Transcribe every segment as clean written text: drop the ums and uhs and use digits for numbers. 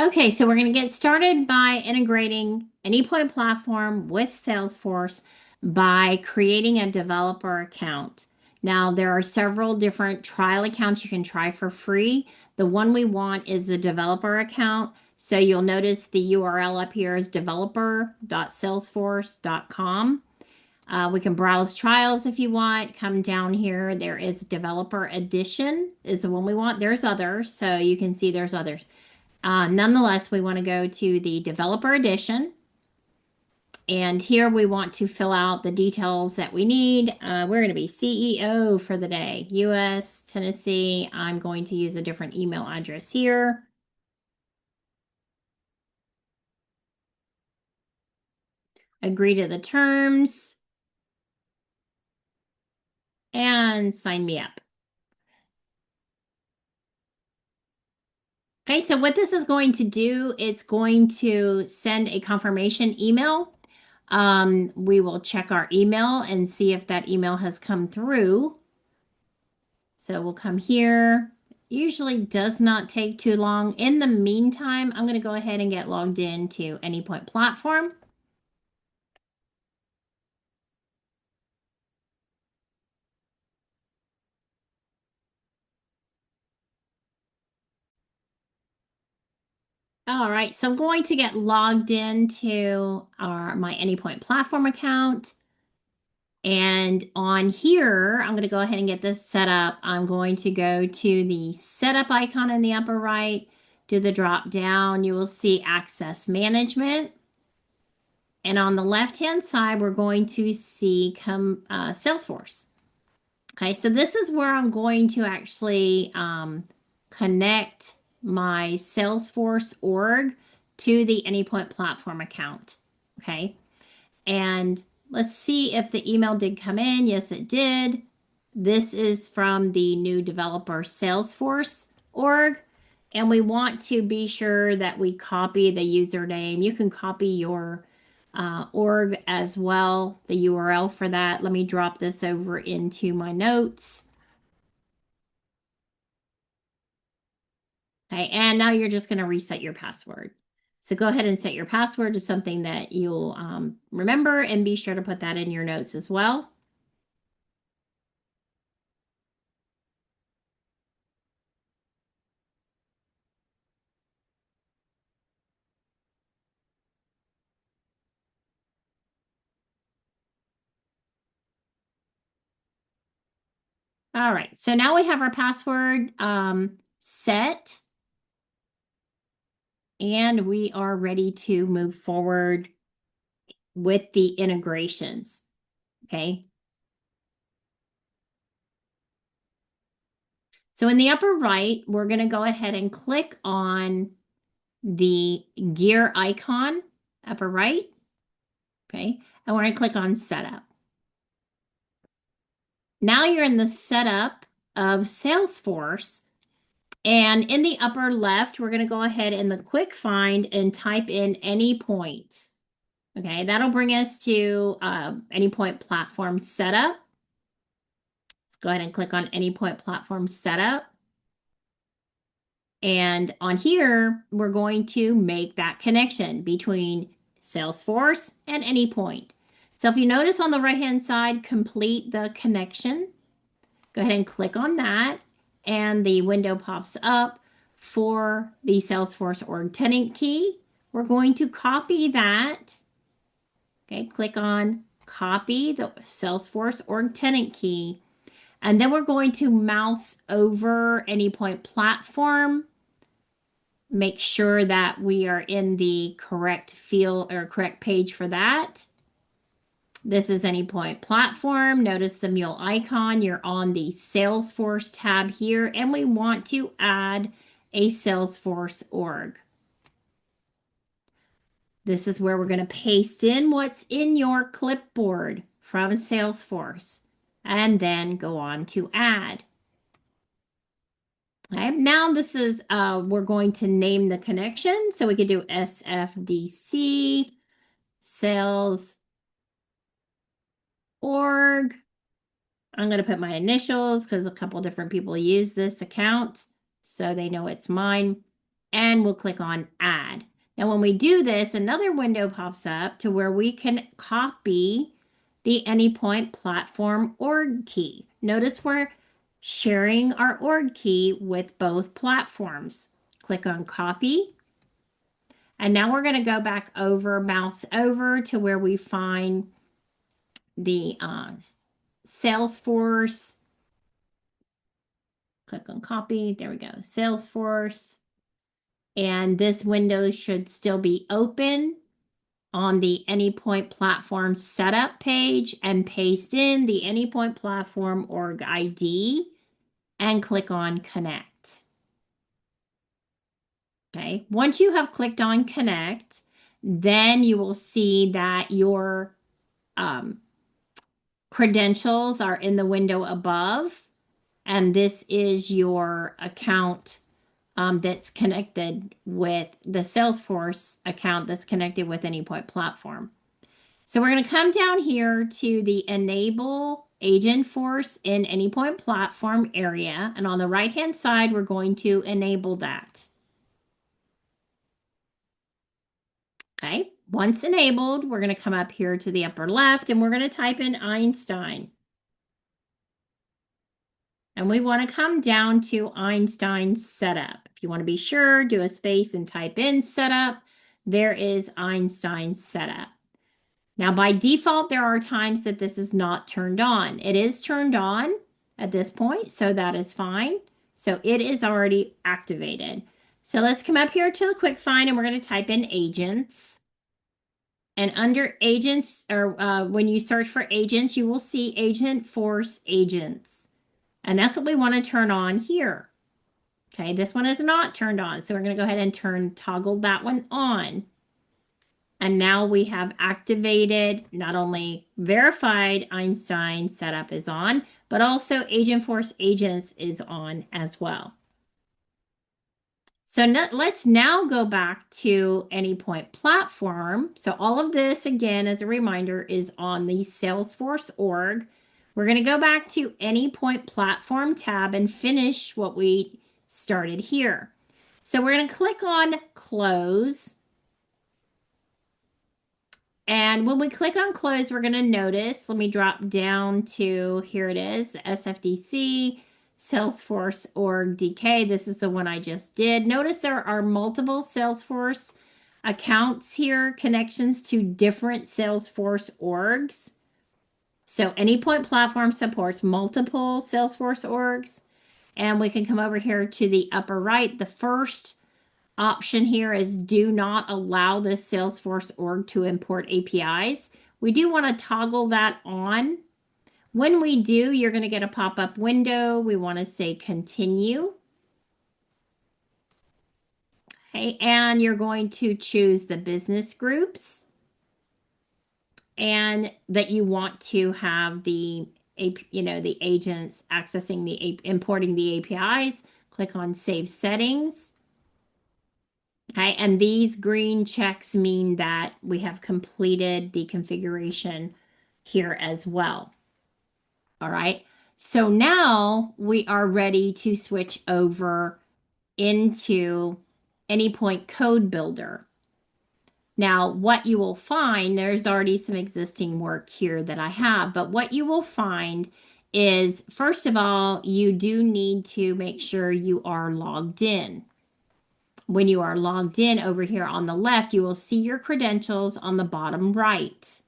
Okay, so we're going to get started by integrating Anypoint platform with Salesforce by creating a developer account. Now, there are several different trial accounts you can try for free. The one we want is the developer account. So you'll notice the URL up here is developer.salesforce.com. We can browse trials if you want. Come down here. There is Developer Edition is the one we want. There's others, so you can see there's others. Nonetheless, we want to go to the Developer Edition. And here we want to fill out the details that we need. We're going to be CEO for the day, US, Tennessee. I'm going to use a different email address here. Agree to the terms and sign me up. Okay, so what this is going to do, it's going to send a confirmation email. We will check our email and see if that email has come through. So we'll come here. Usually does not take too long. In the meantime, I'm going to go ahead and get logged into Anypoint platform. All right, so I'm going to get logged into my Anypoint platform account. And on here, I'm going to go ahead and get this set up. I'm going to go to the setup icon in the upper right, do the drop down. You will see access management. And on the left-hand side, we're going to see Salesforce. Okay, so this is where I'm going to actually connect my Salesforce org to the Anypoint platform account. Okay, and let's see if the email did come in. Yes, it did. This is from the new developer Salesforce org. And we want to be sure that we copy the username. You can copy your org as well, the URL for that. Let me drop this over into my notes. Okay, and now you're just going to reset your password. So go ahead and set your password to something that you'll remember, and be sure to put that in your notes as well. All right, so now we have our password set, and we are ready to move forward with the integrations. Okay. So in the upper right, we're going to go ahead and click on the gear icon, upper right. Okay. And we're going to click on setup. Now you're in the setup of Salesforce. And in the upper left, we're going to go ahead in the quick find and type in Anypoint. Okay, that'll bring us to Anypoint platform setup. Let's go ahead and click on Anypoint platform setup. And on here, we're going to make that connection between Salesforce and Anypoint. So if you notice on the right-hand side, complete the connection, go ahead and click on that, and the window pops up for the Salesforce org tenant key. We're going to copy that. Okay, click on copy the Salesforce org tenant key. And then we're going to mouse over Anypoint platform. Make sure that we are in the correct field or correct page for that. This is Anypoint platform. Notice the mule icon. You're on the Salesforce tab here, and we want to add a Salesforce org. This is where we're going to paste in what's in your clipboard from Salesforce, and then go on to add. Okay, now this is, we're going to name the connection. So we could do SFDC, sales org. I'm going to put my initials because a couple different people use this account, so they know it's mine. and we'll click on Add. Now, when we do this, another window pops up to where we can copy the Anypoint platform org key. Notice we're sharing our org key with both platforms. Click on Copy. And now we're going to go back over, mouse over to where we find the Salesforce. Click on Copy. There we go. Salesforce. And this window should still be open on the Anypoint platform setup page, and paste in the Anypoint platform org ID and click on Connect. Okay, once you have clicked on Connect, then you will see that your credentials are in the window above, and this is your account that's connected with the Salesforce account that's connected with Anypoint platform. So we're going to come down here to the Enable Agentforce in Anypoint platform area, and on the right-hand side, we're going to enable that. Okay, once enabled, we're going to come up here to the upper left, and we're going to type in Einstein. And we want to come down to Einstein Setup. If you want to be sure, do a space and type in Setup. There is Einstein Setup. Now, by default, there are times that this is not turned on. It is turned on at this point, so that is fine. So it is already activated. So let's come up here to the quick find, and we're going to type in agents. And under agents, or when you search for agents, you will see Agentforce agents. And that's what we want to turn on here. Okay, this one is not turned on. So we're going to go ahead and toggle that one on. And now we have activated, not only verified Einstein setup is on, but also Agentforce agents is on as well. So let's now go back to Anypoint platform. So all of this, again, as a reminder, is on the Salesforce org. We're going to go back to Anypoint platform tab and finish what we started here. So we're going to click on Close. And when we click on Close, we're going to notice, let me drop down to, here it is, SFDC, Salesforce org DK. This is the one I just did. Notice there are multiple Salesforce accounts here, connections to different Salesforce orgs. So Anypoint platform supports multiple Salesforce orgs. And we can come over here to the upper right. The first option here is do not allow this Salesforce org to import APIs. We do want to toggle that on. When we do, you're going to get a pop-up window. We want to say continue. Okay, and you're going to choose the business groups and that you want to have the the agents accessing importing the APIs. Click on Save Settings. Okay, and these green checks mean that we have completed the configuration here as well. All right, so now we are ready to switch over into Anypoint Code Builder. Now, what you will find, there's already some existing work here that I have, but what you will find is, first of all, you do need to make sure you are logged in. When you are logged in over here on the left, you will see your credentials on the bottom right.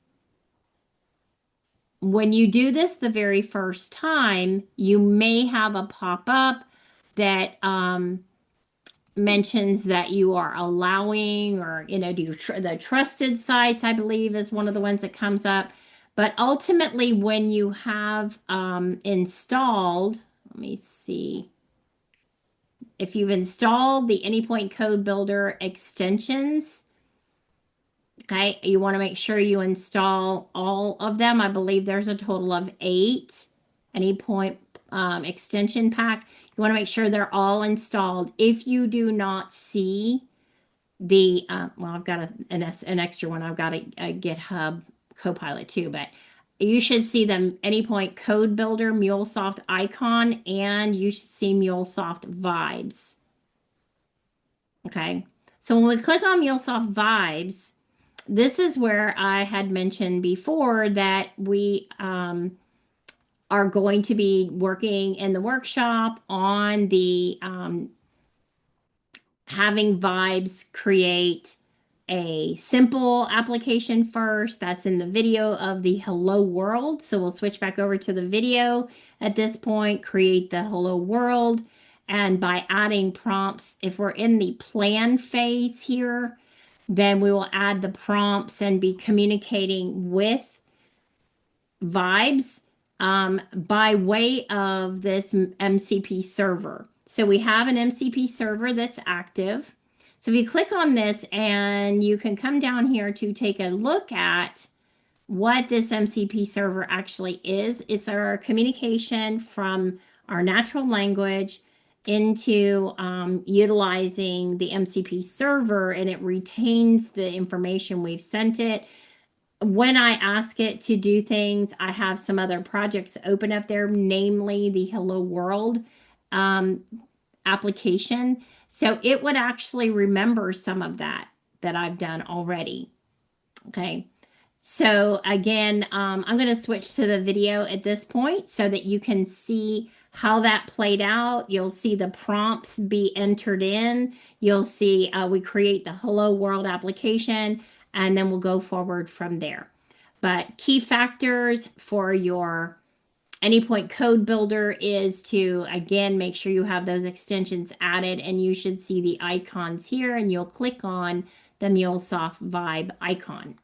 When you do this the very first time, you may have a pop-up that mentions that you are allowing, or do the trusted sites, I believe, is one of the ones that comes up. But ultimately, when you have installed, let me see, if you've installed the Anypoint Code Builder extensions, okay, you want to make sure you install all of them. I believe there's a total of 8 Anypoint extension pack. You want to make sure they're all installed. If you do not see the, well, I've got an extra one. I've got a GitHub Copilot too, but you should see the Anypoint Code Builder MuleSoft icon, and you should see MuleSoft vibes. Okay. So when we click on MuleSoft Vibes, this is where I had mentioned before that we are going to be working in the workshop on the having Vibes create a simple application first. That's in the video of the hello world. So we'll switch back over to the video at this point, create the hello world. And by adding prompts, if we're in the plan phase here, then we will add the prompts and be communicating with Vibes by way of this MCP server. So we have an MCP server that's active. So if you click on this and you can come down here to take a look at what this MCP server actually is. It's our communication from our natural language into utilizing the MCP server, and it retains the information we've sent it. When I ask it to do things, I have some other projects open up there, namely the Hello World um, application. So it would actually remember some of that I've done already. Okay. So again, I'm going to switch to the video at this point so that you can see how that played out. You'll see the prompts be entered in. You'll see we create the Hello World application, and then we'll go forward from there. But key factors for your Anypoint code builder is to, again, make sure you have those extensions added, and you should see the icons here, and you'll click on the MuleSoft Vibe icon.